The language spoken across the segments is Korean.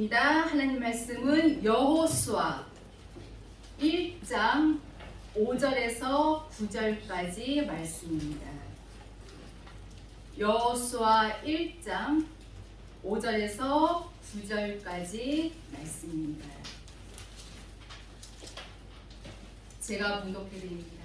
읽겠습니다. 하나님 말씀은 여호수아 1장 5절에서 9절까지 말씀입니다. 여호수아 1장 5절에서 9절까지 말씀입니다. 제가 봉독해 드립니다.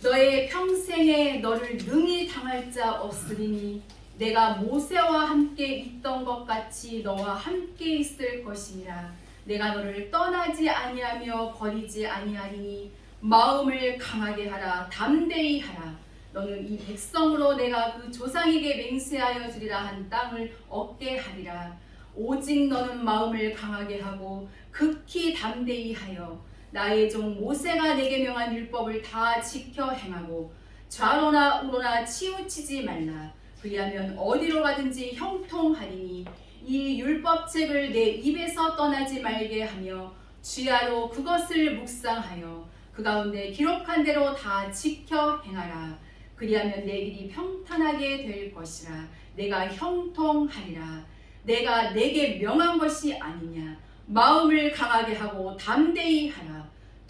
너의 평생에 너를 능히 당할 자 없으리니 내가 모세와 함께 있던 것 같이 너와 함께 있을 것이니라. 내가 너를 떠나지 아니하며 버리지 아니하리니 마음을 강하게 하라. 담대히 하라. 너는 이 백성으로 내가 그 조상에게 맹세하여 주리라 한 땅을 얻게 하리라. 오직 너는 마음을 강하게 하고 극히 담대히 하여 나의 종 모세가 내게 명한 율법을 다 지켜 행하고 좌로나 우로나 치우치지 말라. 그리하면 어디로 가든지 형통하리니 이 율법책을 내 입에서 떠나지 말게 하며 주야로 그것을 묵상하여 그 가운데 기록한 대로 다 지켜 행하라. 그리하면 내 길이 평탄하게 될 것이라. 내가 형통하리라. 내가 내게 명한 것이 아니냐. 마음을 강하게 하고 담대히 하라.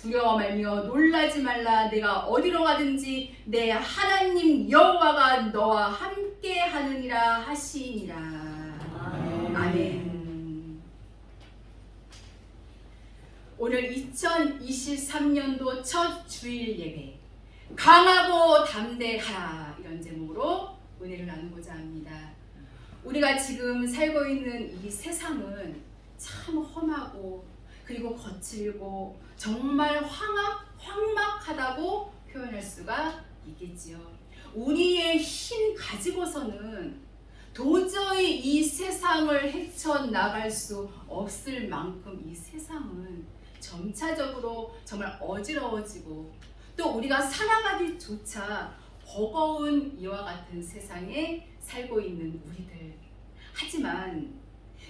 두려워 말며 놀라지 말라. 내가 어디로 가든지 내 하나님 여호와가 너와 함께 하느니라 하시니라. 아멘. 오늘 2023년도 첫 주일 예배 강하고 담대하라 이런 제목으로 은혜를 나누고자 합니다. 우리가 지금 살고 있는 이 세상은 참 험하고 그리고 거칠고 정말 황막하다고 표현할 수가 있겠지요. 우리의 힘 가지고서는 도저히 이 세상을 헤쳐나갈 수 없을 만큼 이 세상은 점차적으로 정말 어지러워지고 또 우리가 살아가기조차 버거운 이와 같은 세상에 살고 있는 우리들. 하지만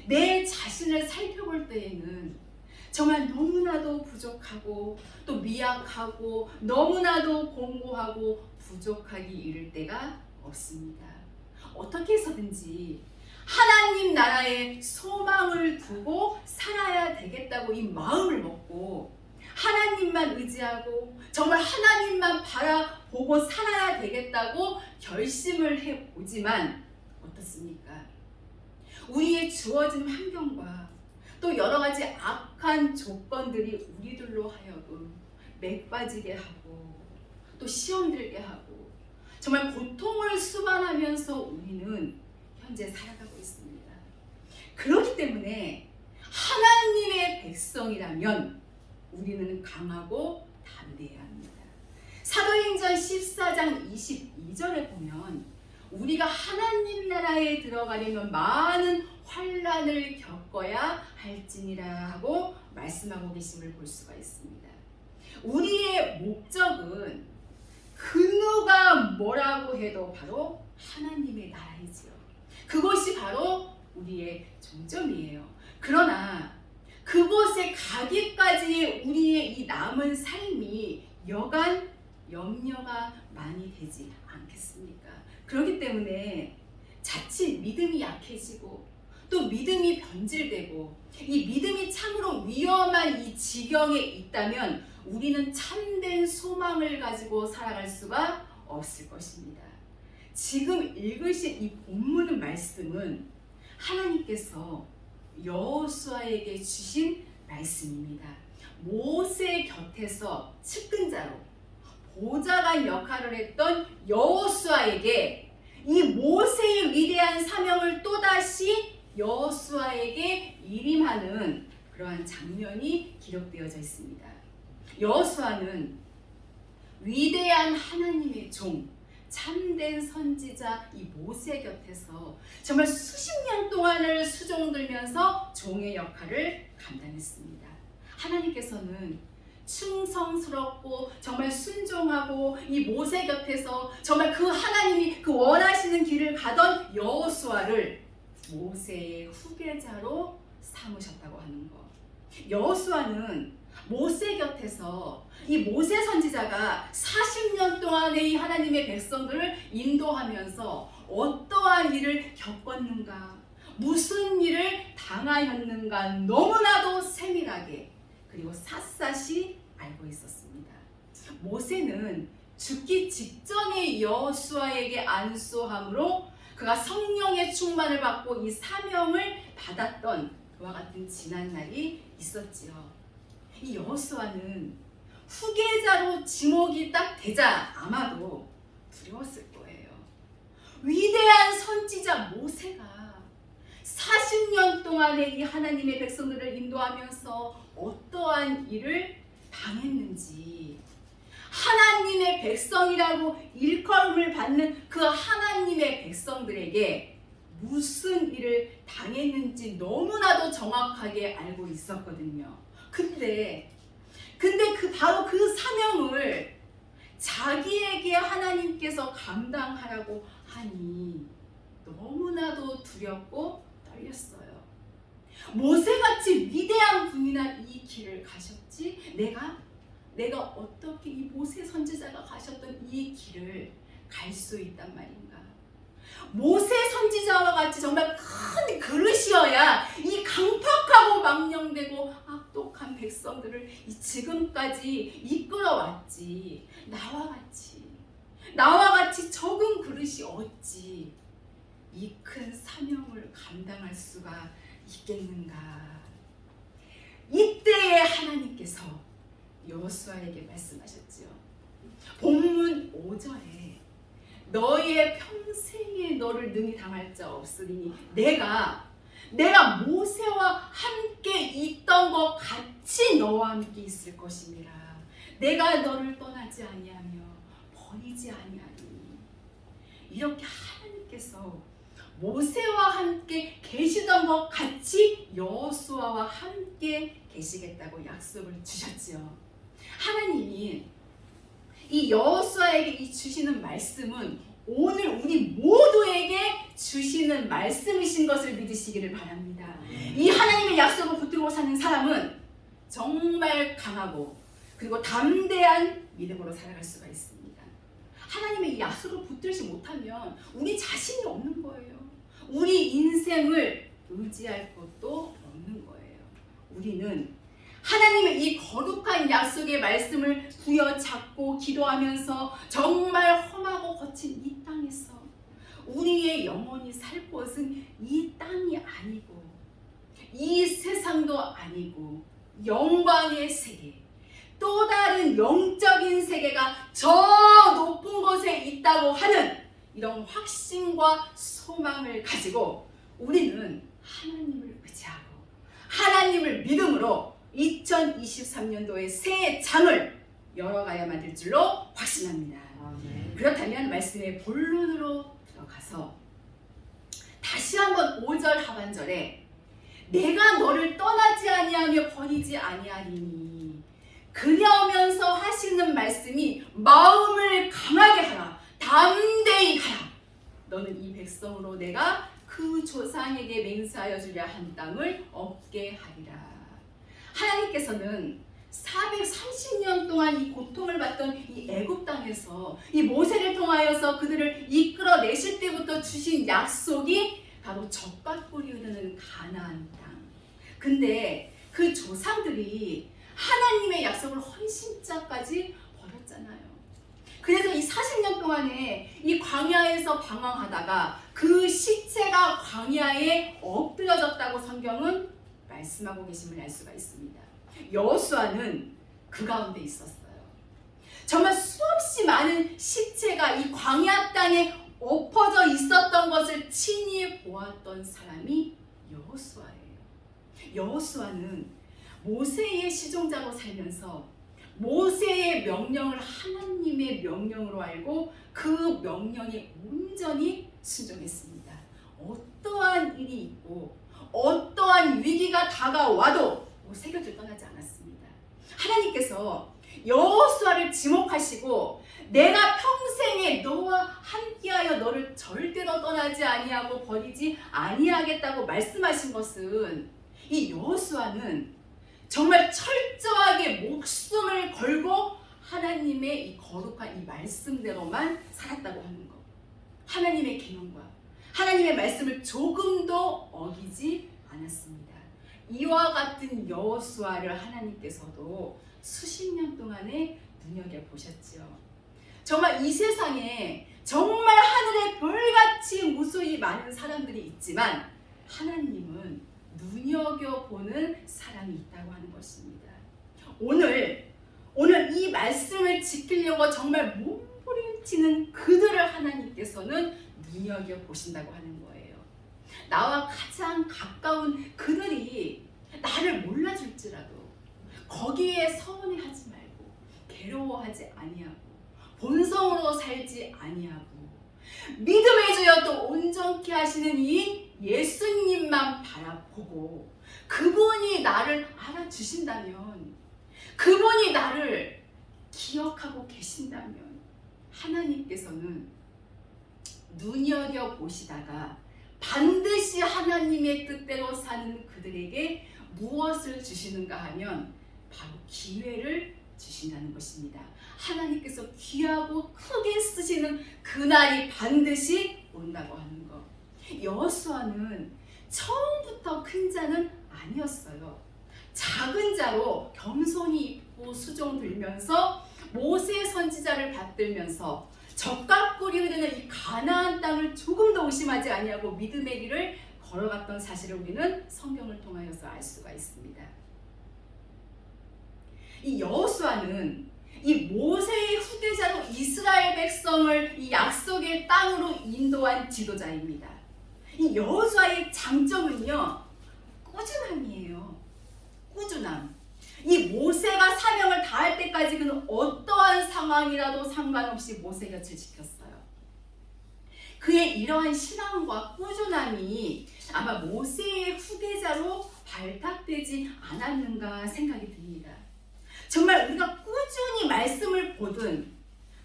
내 자신을 살펴볼 때에는 정말 너무나도 부족하고 또 미약하고 너무나도 공고하고 부족하기 이를 때가 없습니다. 어떻게 해서든지 하나님 나라에 소망을 두고 살아야 되겠다고 이 마음을 먹고 하나님만 의지하고 정말 하나님만 바라보고 살아야 되겠다고 결심을 해보지만 어떻습니까? 우리의 주어진 환경과 또 여러 가지 악한 조건들이 우리들로 하여금 맥 빠지게 하고 또 시험 들게 하고 정말 고통을 수반하면서 우리는 현재 살아가고 있습니다. 그렇기 때문에 하나님의 백성이라면 우리는 강하고 담대해야 합니다. 사도행전 14장 22절에 보면 우리가 하나님 나라에 들어가려면 많은 환난을 겪어야 할지니라 하고 말씀하고 계심을 볼 수가 있습니다. 우리의 목적은 그 누가 뭐라고 해도 바로 하나님의 나라이지요. 그것이 바로 우리의 종점이에요. 그러나 그곳에 가기까지 우리의 이 남은 삶이 여간 염려가 많이 되지 않겠습니까? 그렇기 때문에 자칫 믿음이 약해지고 또 믿음이 변질되고 이 믿음이 참으로 위험한 이 지경에 있다면 우리는 참된 소망을 가지고 살아갈 수가 없을 것입니다. 지금 읽으신 이 본문 말씀은 하나님께서 여호수아에게 주신 말씀입니다. 모세 곁에서 측근자로 보좌관 역할을 했던 여호수아에게 이 모세의 위대한 사명을 또다시 여호수아에게 일임하는 그러한 장면이 기록되어져 있습니다. 여호수아는 위대한 하나님의 종, 참된 선지자 이 모세 곁에서 정말 수십 년 동안을 수종들면서 종의 역할을 감당했습니다. 하나님께서는 충성스럽고 정말 순종하고 이 모세 곁에서 정말 그 하나님이 그 원하시는 길을 가던 여호수아를 모세의 후계자로 삼으셨다고 하는 것. 여호수아는 모세 곁에서 이 모세 선지자가 40년 동안의 이 하나님의 백성들을 인도하면서 어떠한 일을 겪었는가, 무슨 일을 당하였는가 너무나도 세밀하게 그리고 샅샅이 알고 있었습니다. 모세는 죽기 직전에 여호수아에게 안수함으로 그가 성령의 충만을 받고 이 사명을 받았던 그와 같은 지난 날이 있었지요. 이 여호수아는 후계자로 지목이 딱 되자 아마도 두려웠을 거예요. 위대한 선지자 모세가 40년 동안의 이 하나님의 백성들을 인도하면서 어떠한 일을 당했는지, 하나님의 백성이라고 일컬음을 받는 그 하나님의 백성들에게 무슨 일을 당했는지 너무나도 정확하게 알고 있었거든요. 근데 바로 그 사명을 자기에게 하나님께서 감당하라고 하니 너무나도 두렵고 떨렸어요. 모세같이 위대한 분이나 이 길을 가셨지 내가 어떻게 이 모세 선지자가 가셨던 이 길을 갈 수 있단 말인가. 모세 선지자와 같이 정말 큰 그릇이어야 이 강팍하고 망령되고 악독한 백성들을 지금까지 이끌어왔지. 나와 같이 적은 그릇이 어찌 이 큰 사명을 감당할 수가 있겠는가. 이때에 하나님께서 여호수아에게 말씀하셨지요. 본문 5절에 너의 평생에 너를 능히 당할 자 없으리니 내가 모세와 함께 있던 것 같이 너와 함께 있을 것이니라. 내가 너를 떠나지 아니하며 버리지 아니하니. 이렇게 하나님께서 모세와 함께 계시던 것 같이 여호수아와 함께 계시겠다고 약속을 주셨지요. 하나님이 이 여호수아에게 이 주시는 말씀은 오늘 우리 모두에게 주시는 말씀이신 것을 믿으시기를 바랍니다. 이 하나님의 약속을 붙들고 사는 사람은 정말 강하고 그리고 담대한 믿음으로 살아갈 수가 있습니다. 하나님의 이 약속을 붙들지 못하면 우리 자신이 없는 거예요. 우리 인생을 의지할 것도 없는 거예요. 우리는 하나님의 이 거룩한 약속의 말씀을 부여잡고 기도하면서 정말 험하고 거친 이 땅에서 우리의 영혼이 살 곳은 이 땅이 아니고 이 세상도 아니고 영광의 세계, 또 다른 영적인 세계가 저 높은 곳에 있다고 하는 이런 확신과 소망을 가지고 우리는 하나님을 의지하고 하나님을 믿음으로 2023년도의 새 장을 열어가야만 될 줄로 확신합니다. 그렇다면 말씀의 본론으로 들어가서 다시 한번 5절 하반절에 내가 너를 떠나지 아니하며 버리지 아니하리니 그러면서 하시는 말씀이 마음을 강하게 하라, 담대히 가라. 너는 이 백성으로 내가 그 조상에게 맹세하여 주려 한 땅을 얻게 하리라. 하나님께서는 430년 동안 이 고통을 받던 이 애굽 땅에서 이 모세를 통하여서 그들을 이끌어내실 때부터 주신 약속이 바로 젖과 꿀이 흐르는 가나안 땅. 근데 그 조상들이 하나님의 약속을 헌신자까지 버렸잖아요. 그래서 이 40년 동안에 이 광야에서 방황하다가 그 시체가 광야에 엎드려졌다고 성경은 말씀하고 계심을 알 수가 있습니다. 여호수아는 그 가운데 있었어요. 정말 수없이 많은 시체가 이 광야 땅에 엎어져 있었던 것을 친히 보았던 사람이 여호수아예요. 여호수아는 모세의 시종자로 살면서 모세의 명령을 하나님의 명령으로 알고 그 명령에 온전히 순종했습니다. 어떠한 일이 있고 어떠한 위기가 다가와도 모세를 떠나지 않았습니다. 하나님께서 여호수아를 지목하시고 내가 평생에 너와 함께하여 너를 절대로 떠나지 아니하고 버리지 아니하겠다고 말씀하신 것은 이 여호수아는 정말 철저하게 목숨을 걸고 하나님의 이 거룩한 이 말씀대로만 살았다고 하는 것. 하나님의 계명과 하나님의 말씀을 조금도 어기지 않았습니다. 이와 같은 여호수아를 하나님께서도 수십 년 동안에 눈여겨보셨죠. 정말 이 세상에 정말 하늘의 별같이 무수히 많은 사람들이 있지만 하나님은 눈여겨보는 사람이 있다고 하는 것입니다. 오늘 이 말씀을 지키려고 정말 몸부림치는 그들을 하나님께서는 눈여겨보신다고 하는 거예요. 나와 가장 가까운 그들이 나를 몰라줄지라도 거기에 서운해하지 말고 괴로워하지 아니하고 본성으로 살지 아니하고 믿음의 주여 또 온전케 하시는 이 예수님만 바라보고 그분이 나를 알아주신다면, 그분이 나를 기억하고 계신다면 하나님께서는 눈여겨보시다가 반드시 하나님의 뜻대로 사는 그들에게 무엇을 주시는가 하면 바로 기회를 주신다는 것입니다. 하나님께서 귀하고 크게 쓰시는 그날이 반드시 온다고 하는 것. 여호수아는 처음부터 큰 자는 아니었어요. 작은 자로 겸손히 입고 수종 들면서 모세 선지자를 받들면서 젖과 꿀이 흐르는 이 가나안 땅을 조금도 의심하지 아니하고 믿음의 길을 걸어갔던 사실을 우리는 성경을 통하여서 알 수가 있습니다. 이 여호수아는 이 모세의 후계자로 이스라엘 백성을 이 약속의 땅으로 인도한 지도자입니다. 이 여호수아의 장점은요, 꾸준함이에요. 꾸준함. 이 모세가 사명을 다할 때까지 그는 어떠한 상황이라도 상관없이 모세 곁을 지켰어요. 그의 이러한 신앙과 꾸준함이 아마 모세의 후계자로 발탁되지 않았는가 생각이 듭니다. 정말 우리가 꾸준히 말씀을 보든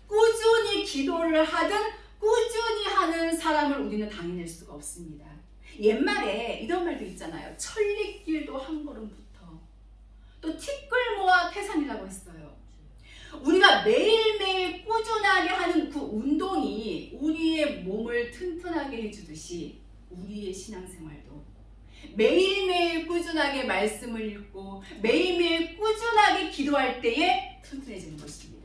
꾸준히 기도를 하든 꾸준히 하는 사람을 우리는 당해낼 수가 없습니다. 옛말에 이런 말도 있잖아요. 천리길도 한 걸음부터, 또 티끌모아 태산이라고 했어요. 우리가 매일매일 꾸준하게 하는 그 운동이 우리의 몸을 튼튼하게 해주듯이 우리의 신앙생활도 매일매일 꾸준하게 말씀을 읽고 매일매일 꾸준하게 기도할 때에 튼튼해지는 것입니다.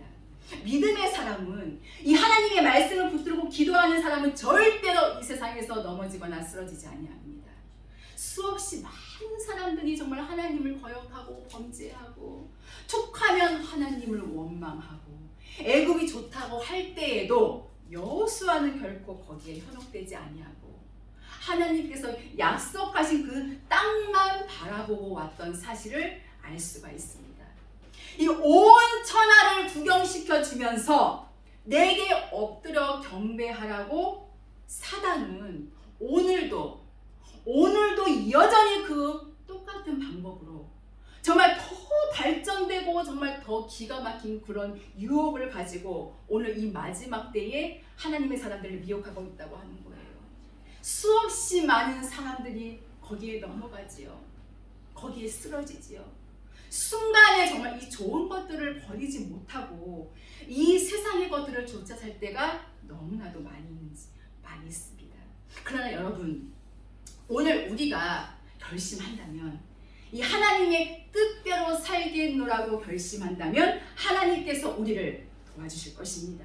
믿음의 사람은, 이 하나님의 말씀을 붙들고 기도하는 사람은 절대로 이 세상에서 넘어지거나 쓰러지지 아니합니다. 수없이 많은 사람들이 정말 하나님을 거역하고 범죄하고 툭하면 하나님을 원망하고 애굽이 좋다고 할 때에도 여호수아는 결코 거기에 현혹되지 아니하고 하나님께서 약속하신 그 땅만 바라보고 왔던 사실을 알 수가 있습니다. 이 온 천하를 구경시켜 주면서 내게 엎드려 경배하라고 사단은 오늘도 여전히 그 똑같은 방법으로 정말 더 발전되고 정말 더 기가 막힌 그런 유혹을 가지고 오늘 이 마지막 때에 하나님의 사람들을 미혹하고 있다고 하는 거예요. 수없이 많은 사람들이 거기에 넘어가지요. 거기에 쓰러지지요. 순간에 정말 이 좋은 것들을 버리지 못하고 이 세상의 것들을 쫓아 살 때가 너무나도 많이 있습니다. 그러나 여러분, 오늘 우리가 결심한다면, 이 하나님의 뜻대로 살겠노라고 결심한다면 하나님께서 우리를 도와주실 것입니다.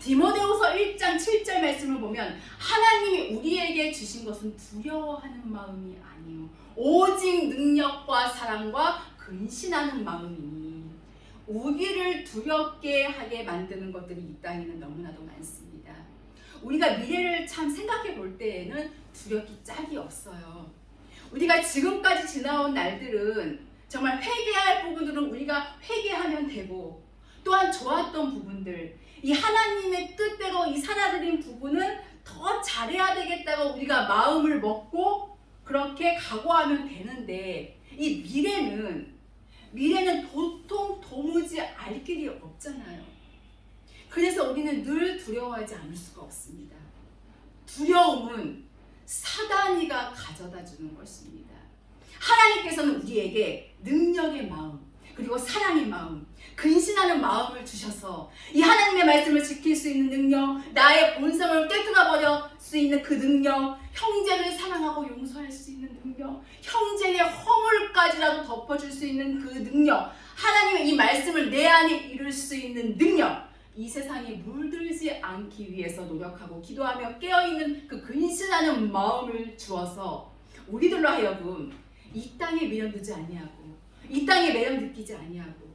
디모데후서 1장 7절 말씀을 보면 하나님이 우리에게 주신 것은 두려워하는 마음이 아니요 오직 능력과 사랑과 근신하는 마음이니, 우리를 두렵게 하게 만드는 것들이 이 땅에는 너무나도 많습니다. 우리가 미래를 참 생각해 볼 때에는 두렵기 짝이 없어요. 우리가 지금까지 지나온 날들은 정말 회개할 부분들은 우리가 회개하면 되고, 또한 좋았던 부분들, 이 하나님의 뜻대로 이 살아들인 부분은 더 잘해야 되겠다고 우리가 마음을 먹고 그렇게 각오하면 되는데, 이 미래는 도무지 알 길이 없잖아요. 그래서 우리는 늘 두려워하지 않을 수가 없습니다. 두려움은 사단이가 가져다 주는 것입니다. 하나님께서는 우리에게 능력의 마음, 그리고 사랑의 마음, 근신하는 마음을 주셔서 이 하나님의 말씀을 지킬 수 있는 능력, 나의 본성을 꿰뚫어버릴 수 있는 그 능력, 형제를 사랑하고 용서할 수 있는 능력, 형제의 허물까지라도 덮어줄 수 있는 그 능력, 하나님의 이 말씀을 내 안에 이룰 수 있는 능력, 이 세상에 물들지 않기 위해서 노력하고 기도하며 깨어있는 그 근신하는 마음을 주어서 우리들로 하여금 이 땅에 미련두지 아니하고 이 땅에 매력 느끼지 아니하고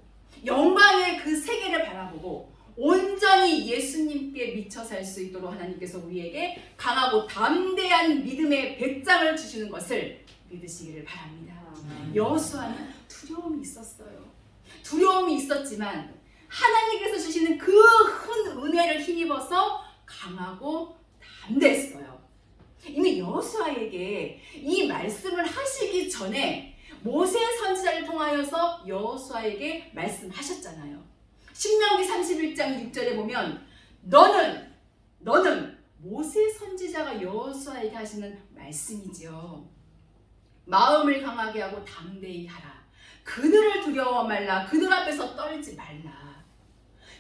영광의 그 세계를 바라보고 온전히 예수님께 미쳐 살 수 있도록 하나님께서 우리에게 강하고 담대한 믿음의 배짱을 주시는 것을 믿으시기를 바랍니다. 여호수아는 두려움이 있었어요. 두려움이 있었지만 하나님께서 주시는 그 큰 은혜를 힘입어서 강하고 담대했어요. 이미 여호수아에게 이 말씀을 하시기 전에 모세 선지자를 통하여서 여호수아에게 말씀하셨잖아요. 신명기 31장 6절에 보면 너는 모세 선지자가 여호수아에게 하시는 말씀이지요. 마음을 강하게 하고 담대히 하라. 그들을 두려워 말라. 그들 앞에서 떨지 말라.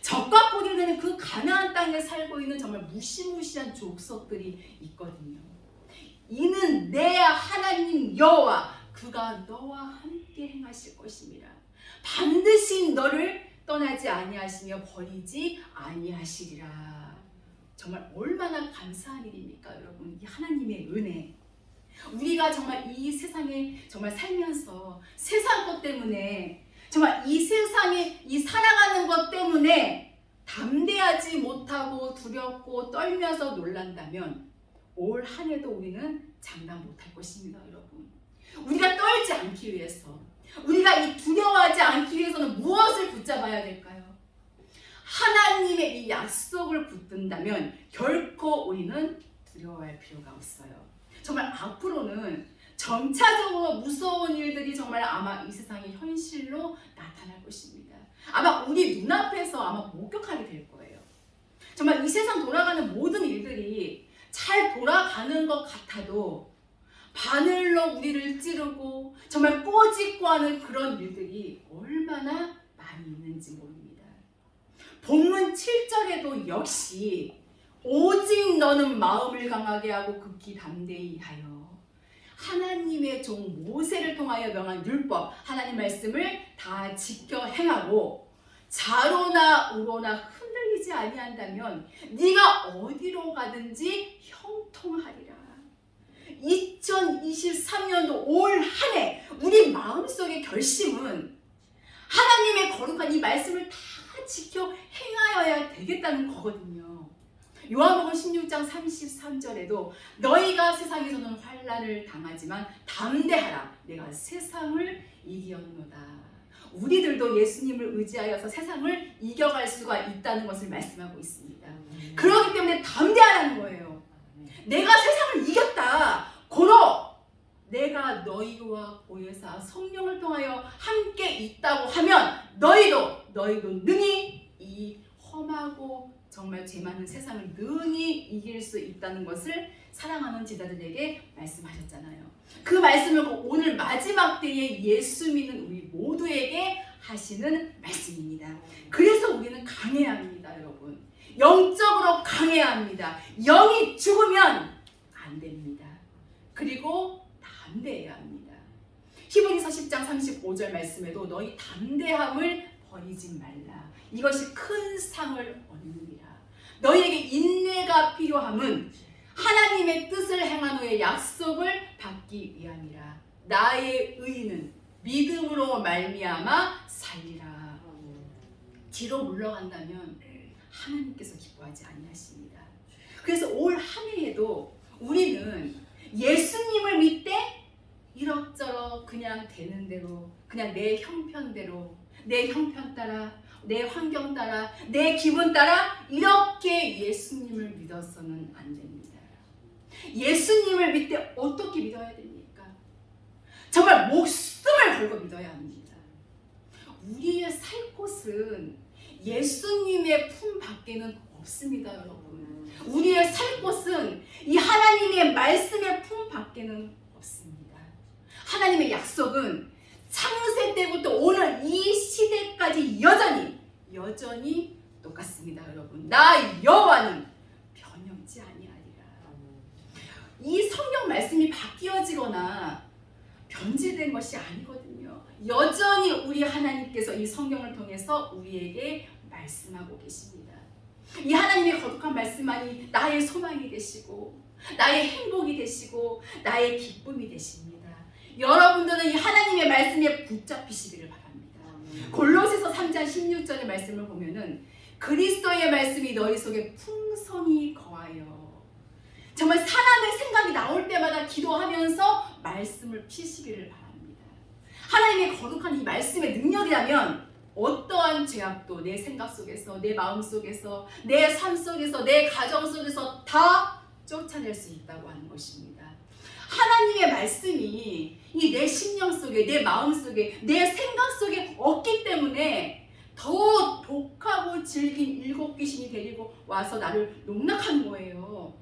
적과 꿀이 되는 그 가나안 땅에 살고 있는 정말 무시무시한 족속들이 있거든요. 이는 내 하나님 여호와 그가 너와 함께 행하실 것입니다. 반드시 너를 떠나지 아니하시며 버리지 아니하시리라. 정말 얼마나 감사한 일입니까, 여러분? 이 하나님의 은혜. 우리가 정말 이 세상에 정말 살면서 세상 것 때문에 정말 이 세상에 이 살아가는 것 때문에 담대하지 못하고 두렵고 떨면서 놀란다면 올 한 해도 우리는 장담 못할 것입니다, 여러분. 우리가 떨지 않기 위해서, 우리가 이 두려워하지 않기 위해서는 무엇을 붙잡아야 될까요? 하나님의 이 약속을 붙든다면 결코 우리는 두려워할 필요가 없어요. 정말 앞으로는 점차적으로 무서운 일들이 정말 아마 이 세상의 현실로 나타날 것입니다. 아마 우리 눈앞에서 아마 목격하게 될 거예요. 정말 이 세상 돌아가는 모든 일들이 잘 돌아가는 것 같아도 바늘로 우리를 찌르고 정말 꼬집고 하는 그런 일들이 얼마나 많이 있는지 모릅니다. 본문 7절에도 역시 오직 너는 마음을 강하게 하고 극히 담대히 하여 하나님의 종 모세를 통하여 명한 율법, 하나님 말씀을 다 지켜 행하고 좌로나 우로나 흔들리지 아니한다면 네가 어디로 가든지 형통하리라. 2023년도 올 한 해 우리 마음속의 결심은 하나님의 거룩한 이 말씀을 다 지켜 행하여야 되겠다는 거거든요. 요한복음 16장 33절에도 너희가 세상에서는 환난을 당하지만 담대하라. 내가 세상을 이겼노다. 우리들도 예수님을 의지하여서 세상을 이겨갈 수가 있다는 것을 말씀하고 있습니다. 그렇기 때문에 담대하라는 거예요. 내가 세상을 이겼다. 고로 내가 너희와 보혜사 성령을 통하여 함께 있다고 하면 너희도 능히 이 험하고 정말 죄 많은 세상을 능히 이길 수 있다는 것을 사랑하는 제자들에게 말씀하셨잖아요. 그 말씀을 오늘 마지막 때에 예수 믿는 우리 모두에게 하시는 말씀입니다. 그래서 우리는 강해야 합니다, 여러분. 영적으로 강해야 합니다. 영이 죽으면 안 됩니다. 그리고 담대해야 합니다. 히브리서 10장 35절 말씀에도 너희 담대함을 버리지 말라. 이것이 큰 상을 얻느니라. 너희에게 인내가 필요함은 하나님의 뜻을 행한 후에 약속을 받기 위함이라. 나의 의인은 믿음으로 말미암아 살리라. 뒤로 물러간다면 하나님께서 기뻐하지 아니하십니다. 그래서 올 한 해에도 우리는 예수님을 믿되 이럭저럭 그냥 되는 대로, 그냥 내 형편대로, 내 형편 따라, 내 환경 따라, 내 기분 따라 이렇게 예수님을 믿어서는 안 됩니다. 예수님을 믿되 어떻게 믿어야 됩니까? 정말 목숨을 걸고 믿어야 합니다. 우리의 살 곳은 예수님의 품 밖에는 없습니다, 여러분. 우리의 살 곳은 이 하나님의 말씀의 품 밖에는 없습니다. 하나님의 약속은 창세 때부터 오늘 이 여전히 똑같습니다. 여러분, 나 여호와는 변형치 아니하리라. 이 성경 말씀이 바뀌어지거나 변질된 것이 아니거든요. 여전히 우리 하나님께서 이 성경을 통해서 우리에게 말씀하고 계십니다. 이 하나님의 거룩한 말씀만이 나의 소망이 되시고 나의 행복이 되시고 나의 기쁨이 되십니다. 여러분들은 이 하나님의 말씀에 붙잡히시기를 바랍니다. 골로새서 3장 16절의 말씀을 보면은 그리스도의 말씀이 너희 속에 풍성히 거하여, 정말 사람의 생각이 나올 때마다 기도하면서 말씀을 피시기를 바랍니다. 하나님의 거룩한 이 말씀의 능력이라면 어떠한 죄악도 내 생각 속에서, 내 마음 속에서, 내 삶 속에서, 내 가정 속에서 다 쫓아낼 수 있다고 하는 것입니다. 하나님의 말씀이 이 내 심령 속에, 내 마음 속에, 내 생각 속에 없기 때문에 더 독하고 질긴 일곱 귀신이 데리고 와서 나를 농락하는 거예요.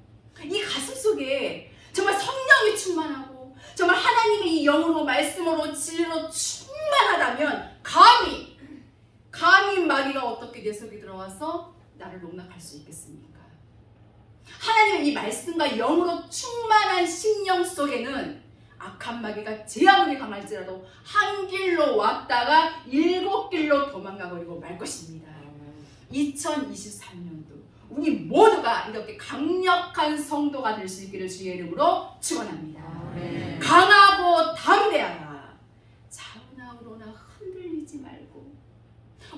이 가슴 속에 정말 성령이 충만하고 정말 하나님의 이 영으로, 말씀으로, 진리로 충만하다면 감히 마귀가 어떻게 내 속에 들어와서 나를 농락할 수 있겠습니까? 하나님의 이 말씀과 영으로 충만한 심령 속에는 악한 마귀가 제 아무리 강할지라도 한 길로 왔다가 7길로 도망가버리고 말 것입니다. 2023년도 우리 모두가 이렇게 강력한 성도가 될 수 있기를 주의 이름으로 축원합니다. 강하고 담대하라. 좌우나 우로나 흔들리지 말고.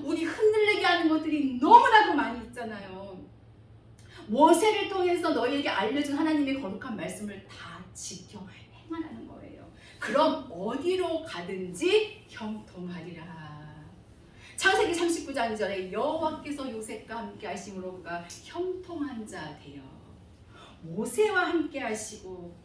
우리 흔들리게 하는 것들이 너무나도 많이 있잖아요. 모세를 통해서 너희에게 알려준 하나님의 거룩한 말씀을 다 지켜 행하라는 거예요. 그럼 어디로 가든지 형통하리라. 창세기 39장 2절에 여호와께서 요셉과 함께 하심으로 그가 형통한 자 되어 모세와 함께 하시고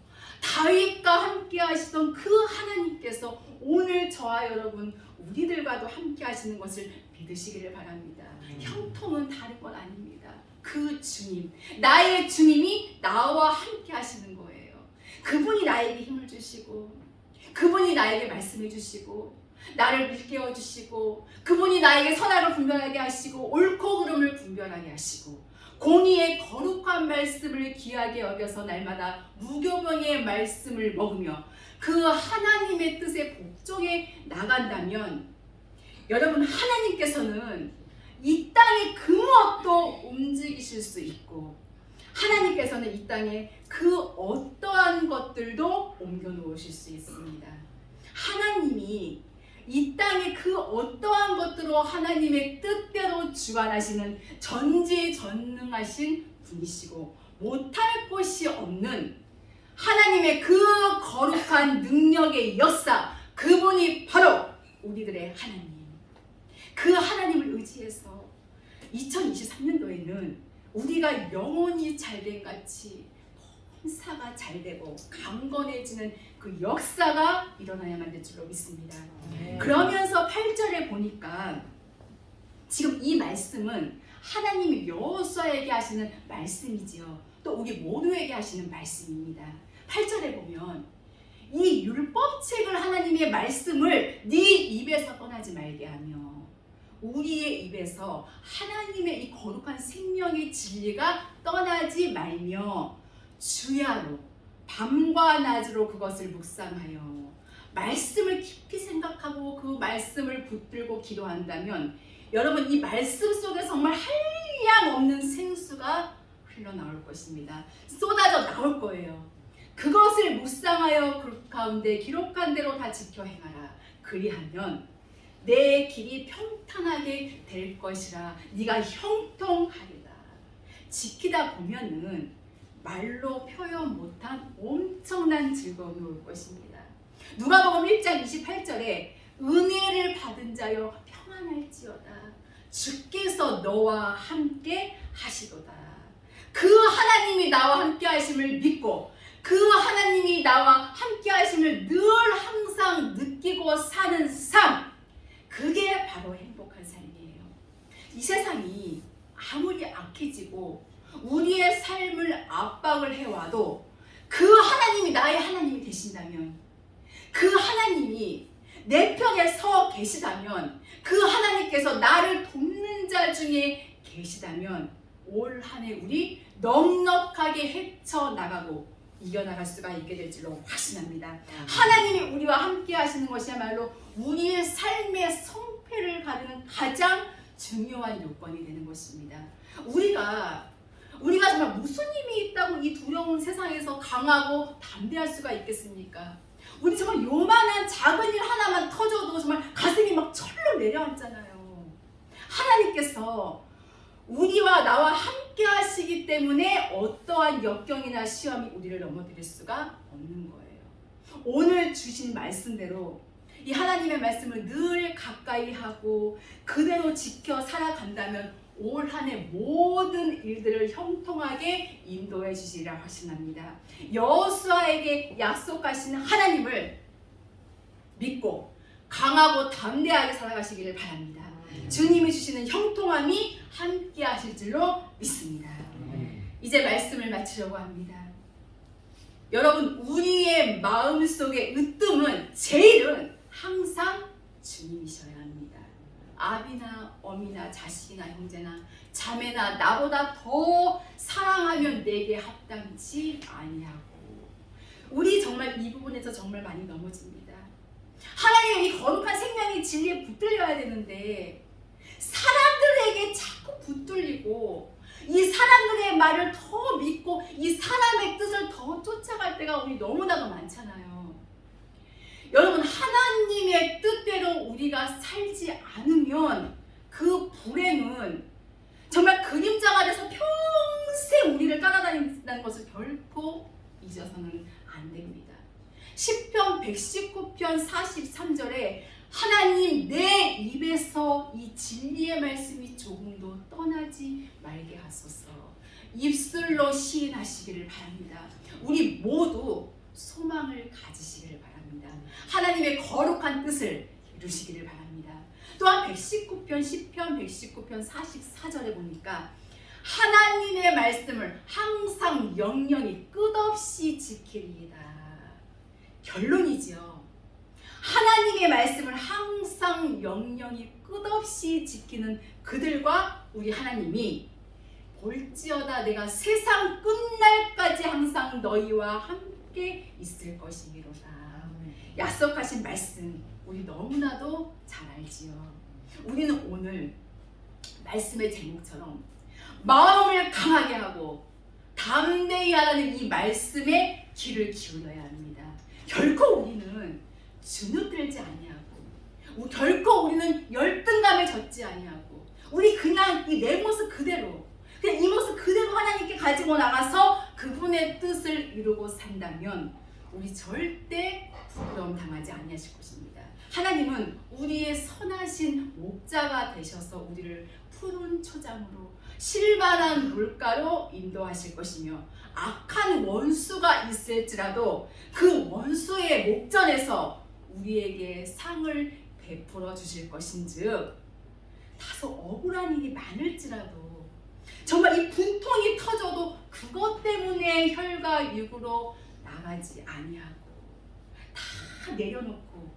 다윗과 함께 하시던 그 하나님께서 오늘 저와 여러분 우리들과도 함께 하시는 것을 믿으시기를 바랍니다. 형통은 다른 건 아닙니다. 그 주님, 나의 주님이 나와 함께 하시는 거예요. 그분이 나에게 힘을 주시고 그분이 나에게 말씀해 주시고 나를 일깨워 주시고 그분이 나에게 선악을 분별하게 하시고 옳고 그름을 분별하게 하시고 공의의 거룩한 말씀을 귀하게 여겨서 날마다 무교병의 말씀을 먹으며 그 하나님의 뜻에 복종해 나간다면 여러분 하나님께서는 이 땅에 그 무엇도 움직이실 수 있고 하나님께서는 이 땅에 그 어떠한 것들도 옮겨 놓으실 수 있습니다. 하나님이 이 땅에 그 어떠한 것들로 하나님의 뜻대로 주관하시는 전지전능하신 분이시고 못할 것이 없는 하나님의 그 거룩한 능력의 역사, 그분이 바로 우리들의 하나님. 그 하나님을 의지해서 2023년도에는 우리가 영혼이 잘된 같이 봉사가 잘되고 강건해지는 그 역사가 일어나야만 될 줄로 믿습니다. 그러면서 8절에 보니까 지금 이 말씀은 하나님이 여호수아에게 하시는 말씀이지요. 또 우리 모두에게 하시는 말씀입니다. 8절에 보면 이 율법책을 하나님의 말씀을 네 입에서 떠나지 말게 하며 우리의 입에서 하나님의 이 거룩한 생명의 진리가 떠나지 말며 주야로 밤과 낮으로 그것을 묵상하여 말씀을 깊이 생각하고 그 말씀을 붙들고 기도한다면 여러분 이 말씀 속에 정말 한량없는 생수가 흘러나올 것입니다. 쏟아져 나올 거예요. 그것을 묵상하여 그 가운데 기록한 대로 다 지켜 행하라. 그리하면 내 길이 평탄하게 될 것이라. 네가 형통하리라. 지키다 보면은 말로 표현 못한 엄청난 즐거움이 올 것입니다. 누가복음 1장 28절에 은혜를 받은 자여 평안할지어다. 주께서 너와 함께 하시도다. 그 하나님이 나와 함께 하심을 믿고 그 하나님이 나와 함께 하심을 늘 항상 느끼고 사는 삶, 그게 바로 행복한 삶이에요. 이 세상이 아무리 악해지고 우리의 삶을 압박을 해와도 그 하나님이 나의 하나님이 되신다면 그 하나님이 내 편에 서 계시다면, 그 하나님께서 나를 돕는 자 중에 계시다면 올 한 해 우리 넉넉하게 헤쳐나가고 이겨나갈 수가 있게 될 줄로 확신합니다. 하나님이 우리와 함께 하시는 것이야말로 우리의 삶의 성패를 가르는 가장 중요한 요건이 되는 것입니다. 우리가 정말 무슨 힘이 있다고 이 두려운 세상에서 강하고 담대할 수가 있겠습니까? 우리 정말 요만한 작은 일 하나만 터져도 정말 가슴이 막 철렁 내려앉잖아요. 하나님께서 우리와 나와 함께 하시기 때문에 어떠한 역경이나 시험이 우리를 넘어뜨릴 수가 없는 거예요. 오늘 주신 말씀대로 이 하나님의 말씀을 늘 가까이 하고 그대로 지켜 살아간다면 올 한 해 모든 일들을 형통하게 인도해 주시리라 확신합니다. 여호수아에게 약속하신 하나님을 믿고 강하고 담대하게 살아가시기를 바랍니다. 주님이 주시는 형통함이 함께 하실 줄로 믿습니다. 이제 말씀을 마치려고 합니다. 여러분, 우리의 마음속의 으뜸은 제일은 항상 주님이셔야 합니다. 아비나 어미나 자식이나 형제나 자매나 나보다 더 사랑하면 내게 합당치 아니하고. 우리 정말 이 부분에서 정말 많이 넘어집니다. 하나님의 이 거룩한 생명의 진리에 붙들려야 되는데 사람들에게 자꾸 붙들리고 이 사람들의 말을 더 믿고 이 사람의 뜻을 더 쫓아갈 때가 우리 너무나도 많잖아요. 여러분, 하나님의 뜻대로 우리가 살지 않으면 그 불행은 정말 그림자가 돼서 평생 우리를 따라다닌다는 것을 결코 잊어서는 안 됩니다. 시편 119편 43절에 하나님 내 입에서 이 진리의 말씀이 조금도 떠나지 말게 하소서. 입술로 시인하시기를 바랍니다. 우리 모두 소망을 가지시기를 바랍니다. 하나님의 거룩한 뜻을 이루시기를 바랍니다. 또한 119편 시편 119편 44절에 보니까 하나님의 말씀을 항상 영영이 끝없이 지키리이다. 결론이지요. 하나님의 말씀을 항상 영영이 끝없이 지키는 그들과 우리 하나님이 볼지어다 내가 세상 끝날까지 항상 너희와 함께 있을 것이미로다. 약속하신 말씀 우리 너무나도 잘 알지요. 우리는 오늘 말씀의 제목처럼 마음을 강하게 하고 담대히 하라는 이 말씀에 귀를 기울여야 합니다. 결코 우리는 주눅들지 아니하고 결코 우리는 열등감에 젖지 아니하고 우리 그냥 이 내 모습 그대로 그냥 이 모습 그대로 하나님께 가지고 나가서 그분의 뜻을 이루고 산다면 우리 절대 부끄러움 당하지 아니하실 것입니다. 하나님은 우리의 선하신 목자가 되셔서 우리를 푸른 초장으로 실만한 물가로 인도하실 것이며 악한 원수가 있을지라도 그 원수의 목전에서 우리에게 상을 베풀어 주실 것인즉 다소 억울한 일이 많을지라도 정말 이 분통이 터져도 그것 때문에 혈과 육으로 나가지 아니하고 다 내려놓고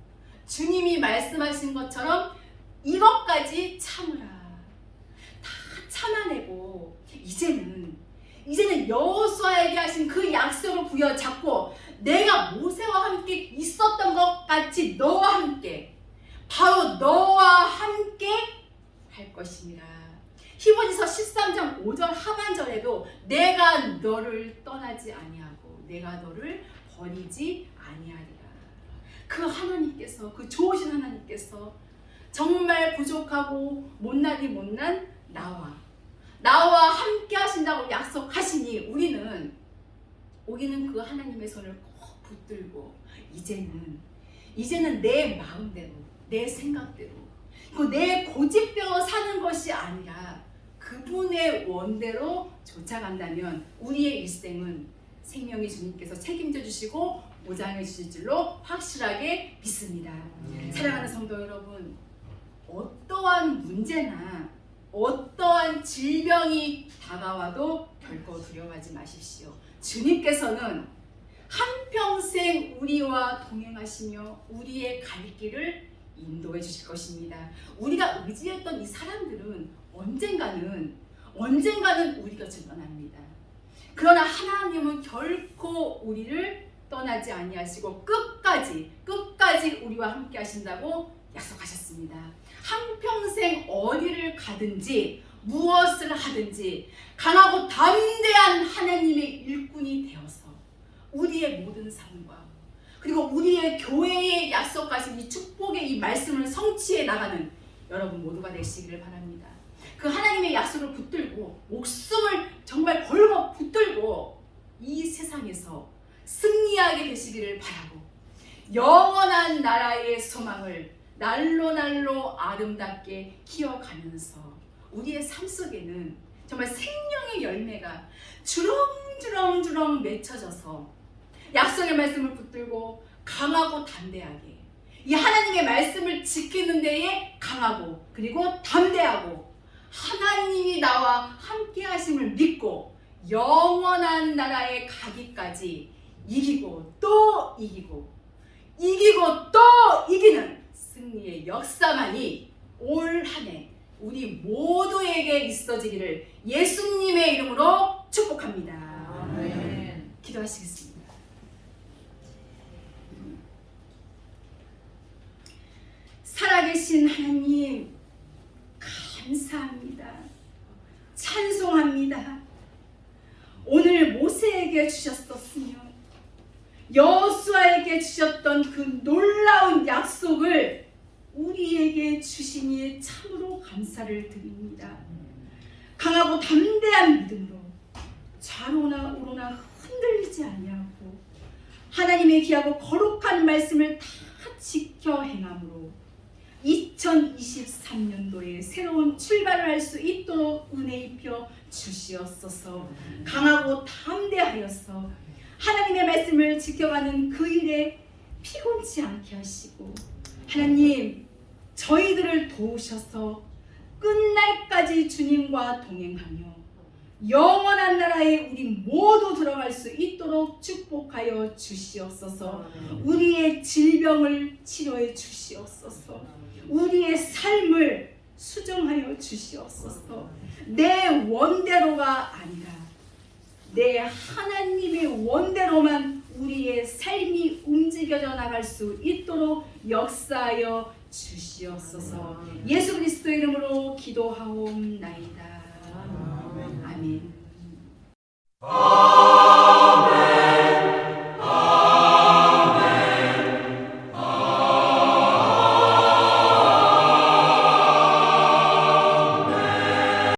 주님이 말씀하신 것처럼 이것까지 참으라. 다 참아내고 이제는 여호수아에게 하신 그 약속을 부여잡고 내가 모세와 함께 있었던 것 같이 너와 함께 바로 너와 함께 할 것이니라. 히브리서 13장 5절 하반절에도 내가 너를 떠나지 아니하고 내가 너를 버리지 아니하리라. 그 하나님께서 그 좋으신 하나님께서 정말 부족하고 못나니 못난 나와 함께 하신다고 약속하시니 우리는 그 하나님의 손을 꼭 붙들고 이제는 내 마음대로 내 생각대로 내 고집대로 사는 것이 아니라 그분의 원대로 쫓아간다면 우리의 일생은 생명의 주님께서 책임져 주시고 보장해 주실 줄로 확실하게 믿습니다. 사랑하는 성도 여러분, 어떠한 문제나 어떠한 질병이 다가와도 결코 두려워하지 마십시오. 주님께서는 한평생 우리와 동행하시며 우리의 갈 길을 인도해 주실 것입니다. 우리가 의지했던 이 사람들은 언젠가는 우리 곁을 떠납니다. 그러나 하나님은 결코 우리를 떠나지 아니하시고 끝까지 우리와 함께 하신다고 약속하셨습니다. 한평생 어디를 가든지 무엇을 하든지 강하고 담대한 하나님의 일꾼이 되어서 우리의 모든 삶과 그리고 우리의 교회에 약속하신 이 축복의 이 말씀을 성취해 나가는 여러분 모두가 되시기를 바랍니다. 그 하나님의 약속을 붙들고 목숨을 정말 걸고 붙들고 이 세상에서 승리하게 되시기를 바라고 영원한 나라의 소망을 날로 아름답게 키워가면서 우리의 삶 속에는 정말 생명의 열매가 주렁주렁 맺혀져서 약속의 말씀을 붙들고 강하고 담대하게 이 하나님의 말씀을 지키는 데에 강하고 그리고 담대하고 하나님이 나와 함께 하심을 믿고 영원한 나라에 가기까지 이기고 또 이기고 또 이기는 승리의 역사만이 올 한 해 우리 모두에게 있어지기를 예수님의 이름으로 축복합니다. 아멘. 기도하시겠습니다. 살아계신 하나님 감사합니다. 찬송합니다. 오늘 모세에게 주셨었으며 여호수아에게 주셨던 그 놀라운 약속을 우리에게 주시니 참으로 감사를 드립니다. 강하고 담대한 믿음으로 좌로나 우로나 흔들리지 아니하고 하나님의 귀하고 거룩한 말씀을 다 지켜 행함으로 2023년도에 새로운 출발을 할 수 있도록 은혜 입혀 주시옵소서. 강하고 담대하여서 하나님의 말씀을 지켜가는 그 일에 피곤치 않게 하시고 하나님 저희들을 도우셔서 끝날까지 주님과 동행하며 영원한 나라에 우리 모두 들어갈 수 있도록 축복하여 주시옵소서. 우리의 질병을 치료해 주시옵소서. 우리의 삶을 수정하여 주시옵소서. 내 원대로가 아니라 내 하나님의 원대로만 우리의 삶이 움직여져 나갈 수 있도록 역사하여 주시옵소서. 예수 그리스도의 이름으로 기도하옵나이다. 아멘.